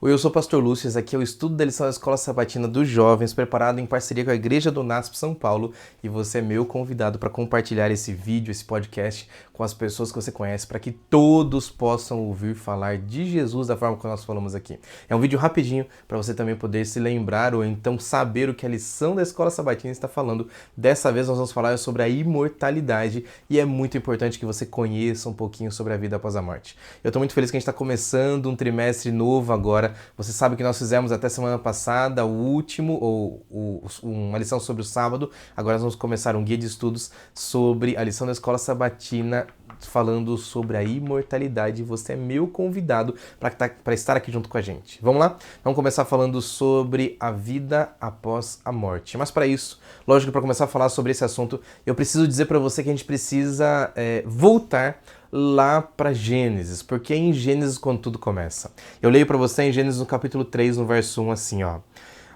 Oi, eu sou o Pastor Lúcio, esse aqui é o estudo da lição da Escola Sabatina dos Jovens, preparado em parceria com a Igreja do NASP São Paulo, e você é meu convidado para compartilhar esse vídeo, esse podcast com as pessoas que você conhece, para que todos possam ouvir falar de Jesus da forma que nós falamos aqui. É um vídeo rapidinho para você também poder se lembrar ou então saber o que a lição da Escola Sabatina está falando. Dessa vez nós vamos falar sobre a imortalidade e é muito importante que você conheça um pouquinho sobre a vida após a morte. Eu estou muito feliz que a gente está começando um trimestre novo agora. Você sabe que nós fizemos até semana passada o último, uma lição sobre o sábado. Agora nós vamos começar um guia de estudos sobre a lição da Escola Sabatina, falando sobre a imortalidade. Você é meu convidado para estar aqui junto com a gente. Vamos lá? Vamos começar falando sobre a vida após a morte. Mas para isso, lógico que para começar a falar sobre esse assunto, eu preciso dizer para você que a gente precisa voltar lá para Gênesis, porque é em Gênesis quando tudo começa. Eu leio para você em Gênesis no capítulo 3, no verso 1, assim, ó.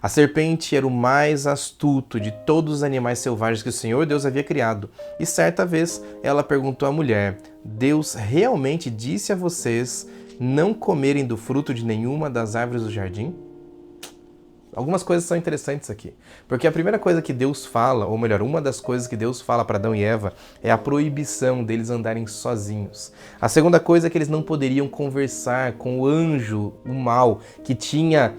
A serpente era o mais astuto de todos os animais selvagens que o Senhor Deus havia criado. E certa vez ela perguntou à mulher: Deus realmente disse a vocês não comerem do fruto de nenhuma das árvores do jardim? Algumas coisas são interessantes aqui, porque a primeira coisa que Deus fala, ou melhor, uma das coisas que Deus fala para Adão e Eva é a proibição deles andarem sozinhos. A segunda coisa é que eles não poderiam conversar com o anjo, o mal, que tinha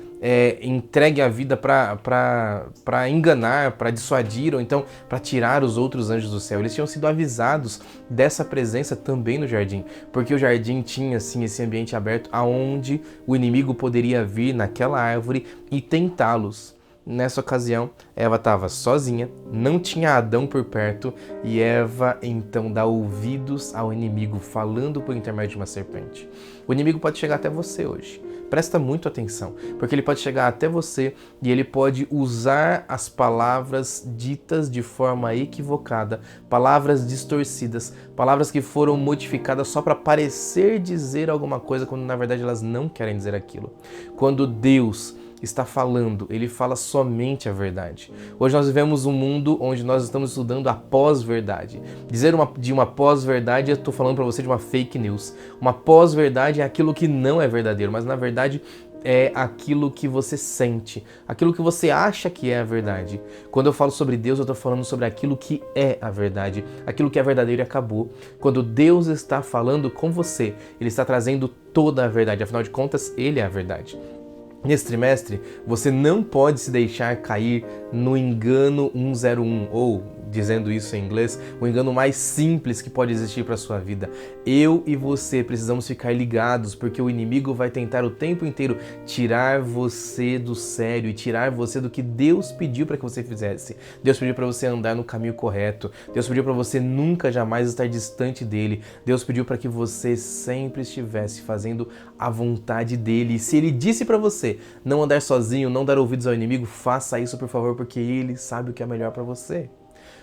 entregue a vida para enganar, para dissuadir, ou então para tirar os outros anjos do céu. Eles tinham sido avisados dessa presença também no jardim, porque o jardim tinha assim esse ambiente aberto aonde o inimigo poderia vir naquela árvore e tentá-los. Nessa ocasião, Eva estava sozinha, não tinha Adão por perto e Eva então dá ouvidos ao inimigo falando por intermédio de uma serpente. O inimigo pode chegar até você hoje. Presta muito atenção, porque ele pode chegar até você e ele pode usar as palavras ditas de forma equivocada, palavras distorcidas, palavras que foram modificadas só para parecer dizer alguma coisa, quando na verdade elas não querem dizer aquilo. Quando Deus está falando, ele fala somente a verdade. Hoje nós vivemos um mundo onde nós estamos estudando a pós-verdade. Dizer de uma pós-verdade, eu estou falando para você de uma fake news. Uma pós-verdade é aquilo que não é verdadeiro, mas na verdade é aquilo que você sente, aquilo que você acha que é a verdade. Quando eu falo sobre Deus, eu estou falando sobre aquilo que é a verdade, aquilo que é verdadeiro e acabou. Quando Deus está falando com você, Ele está trazendo toda a verdade, afinal de contas, Ele é a verdade. Nesse trimestre, você não pode se deixar cair no engano 101, ou, dizendo isso em inglês, o engano mais simples que pode existir para a sua vida. Eu e você precisamos ficar ligados, porque o inimigo vai tentar o tempo inteiro tirar você do sério e tirar você do que Deus pediu para que você fizesse. Deus pediu para você andar no caminho correto. Deus pediu para você nunca, jamais estar distante dele. Deus pediu para que você sempre estivesse fazendo a vontade dele. E se ele disse para você não andar sozinho, não dar ouvidos ao inimigo, faça isso, por favor, porque ele sabe o que é melhor para você.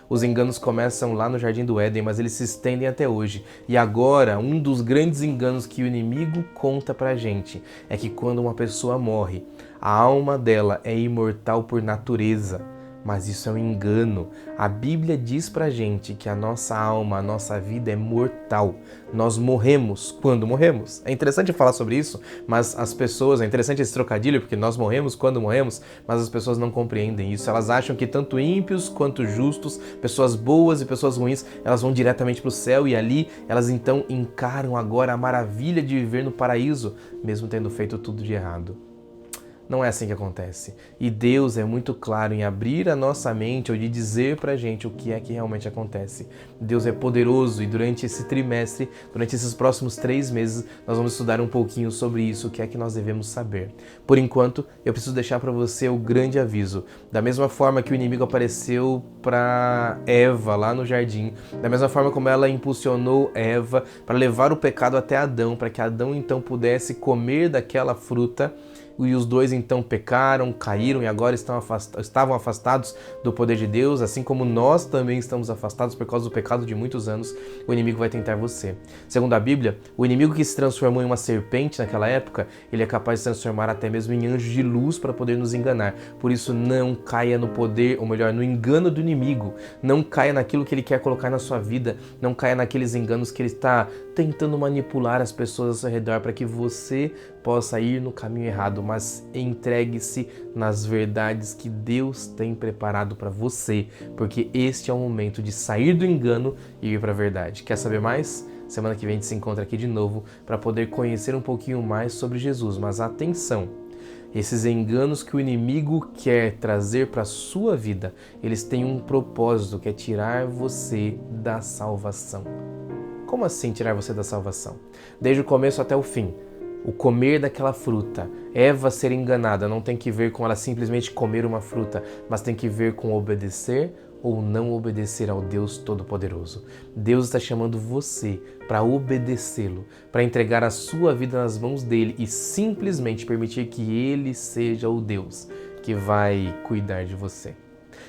Os enganos começam lá no Jardim do Éden, mas eles se estendem até hoje. E agora, um dos grandes enganos que o inimigo conta pra gente é que quando uma pessoa morre, a alma dela é imortal por natureza. Mas isso é um engano. A Bíblia diz pra gente que a nossa alma, a nossa vida é mortal. Nós morremos quando morremos. É interessante falar sobre isso, mas as pessoas... É interessante esse trocadilho, porque nós morremos quando morremos, mas as pessoas não compreendem isso. Elas acham que tanto ímpios quanto justos, pessoas boas e pessoas ruins, elas vão diretamente para o céu e ali elas então encaram agora a maravilha de viver no paraíso, mesmo tendo feito tudo de errado. Não é assim que acontece. E Deus é muito claro em abrir a nossa mente ou de dizer pra gente o que é que realmente acontece. Deus é poderoso e durante esse trimestre, durante esses próximos 3 meses, nós vamos estudar um pouquinho sobre isso, o que é que nós devemos saber. Por enquanto, eu preciso deixar para você o grande aviso. Da mesma forma que o inimigo apareceu para Eva lá no jardim, da mesma forma como ela impulsionou Eva para levar o pecado até Adão, para que Adão então pudesse comer daquela fruta, e os dois então pecaram, caíram e agora estavam afastados do poder de Deus, assim como nós também estamos afastados por causa do pecado de muitos anos. O inimigo vai tentar você. Segundo a Bíblia, o inimigo que se transformou em uma serpente naquela época, ele é capaz de se transformar até mesmo em anjo de luz para poder nos enganar. Por isso, não caia no poder, ou melhor, no engano do inimigo. Não caia naquilo que ele quer colocar na sua vida. Não caia naqueles enganos que ele está tentando manipular as pessoas ao seu redor para que você possa ir no caminho errado, mas entregue-se nas verdades que Deus tem preparado para você, porque este é o momento de sair do engano e ir para a verdade. Quer saber mais? Semana que vem a gente se encontra aqui de novo para poder conhecer um pouquinho mais sobre Jesus, mas atenção! Esses enganos que o inimigo quer trazer para a sua vida, eles têm um propósito, que é tirar você da salvação. Como assim tirar você da salvação? Desde o começo até o fim. O comer daquela fruta, Eva ser enganada, não tem que ver com ela simplesmente comer uma fruta, mas tem que ver com obedecer ou não obedecer ao Deus Todo-Poderoso. Deus está chamando você para obedecê-lo, para entregar a sua vida nas mãos dele e simplesmente permitir que ele seja o Deus que vai cuidar de você.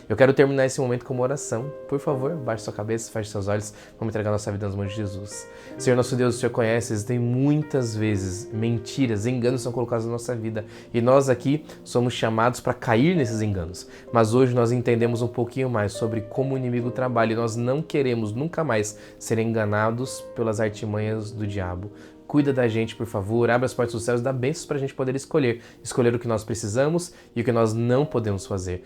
Eu quero terminar esse momento com uma oração. Por favor, baixe sua cabeça, feche seus olhos, vamos entregar nossa vida nas mãos de Jesus. Senhor nosso Deus, o Senhor conhece, existem muitas vezes mentiras, enganos são colocados na nossa vida e nós aqui somos chamados para cair nesses enganos. Mas hoje nós entendemos um pouquinho mais sobre como o inimigo trabalha e nós não queremos nunca mais ser enganados pelas artimanhas do diabo. Cuida da gente, por favor, abre as portas dos céus e dá bênçãos para a gente poder escolher o que nós precisamos e o que nós não podemos fazer,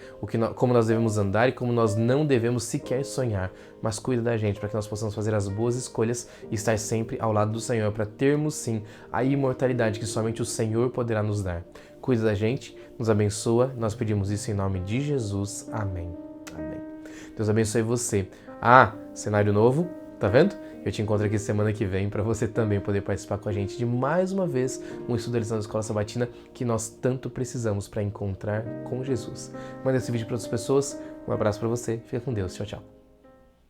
como nós devemos andar e como nós não devemos sequer sonhar, mas cuida da gente para que nós possamos fazer as boas escolhas e estar sempre ao lado do Senhor, para termos sim a imortalidade que somente o Senhor poderá nos dar. Cuida da gente, nos abençoa, nós pedimos isso em nome de Jesus, amém. Amém. Deus abençoe você. Cenário novo, tá vendo? Eu te encontro aqui semana que vem para você também poder participar com a gente de mais uma vez um estudo da lição da Escola Sabatina que nós tanto precisamos para encontrar com Jesus. Manda esse vídeo para outras pessoas. Um abraço para você. Fica com Deus. Tchau, tchau.